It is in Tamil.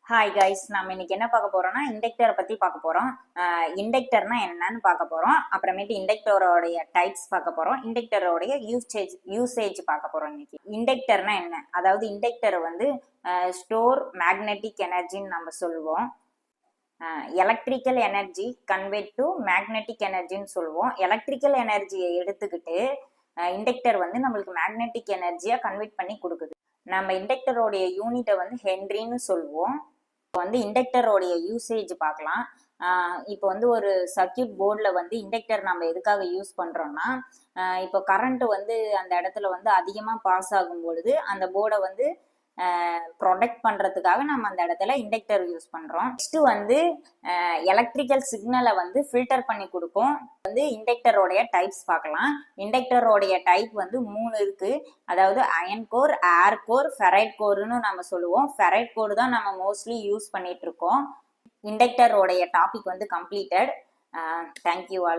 ஹாய் கைஸ், நம்ம இன்னைக்கு என்ன பார்க்க போறோம்னா இண்டக்டரை பத்தி பார்க்க போறோம். இண்டக்டர்னா என்னன்னு பார்க்க போறோம். அப்புறமேட்டு இண்டக்டரோடைய டைப்ஸ் பார்க்க போறோம். இண்டக்டரோடைய யூசேஜ் பார்க்க போறோம். இன்னைக்கு இண்டக்டர்னா என்ன, அதாவது இண்டக்டர் வந்து ஸ்டோர் மேக்னெட்டிக் எனர்ஜின்னு நம்ம சொல்லுவோம். Electrical energy convert to magnetic எனர்ஜின்னு சொல்லுவோம். எலக்ட்ரிக்கல் எனர்ஜியை எடுத்துக்கிட்டு இண்டக்டர் வந்து நம்மளுக்கு மேக்னெட்டிக் எனர்ஜியா கன்வெர்ட் பண்ணி கொடுக்குது. நம்ம இண்டக்டரோடைய யூனிட்டை வந்து ஹென்ரின்னு சொல்லுவோம். வந்து இண்டக்டரோடைய யூசேஜ் பார்க்கலாம். இப்போ வந்து ஒரு சர்க்கியூட் போர்டில் வந்து இண்டக்டர் நம்ம எதுக்காக யூஸ் பண்ணுறோம்னா, இப்போ கரண்ட் வந்து அந்த இடத்துல வந்து அதிகமாக பாஸ் ஆகும் பொழுது அந்த போர்டை வந்து ப்ரொடெக்ட் பண்ணுறதுக்காக நம்ம அந்த இடத்துல இண்டக்டர் யூஸ் பண்ணுறோம். நெக்ஸ்ட் வந்து எலக்ட்ரிக்கல் சிக்னலை வந்து ஃபில்டர் பண்ணி கொடுக்கும். வந்து இண்டக்டரோடைய டைப்ஸ் பார்க்கலாம். இண்டக்டரோடைய டைப் வந்து 3 இருக்கு. அதாவது iron core, air core, ferrite கோர்னு நம்ம சொல்லுவோம். ஃபெரைட் கோர் தான் நம்ம மோஸ்ட்லி யூஸ் பண்ணிட்டு இருக்கோம். இண்டக்டரோடைய டாபிக் வந்து கம்ப்ளீட்டட். Thank you all.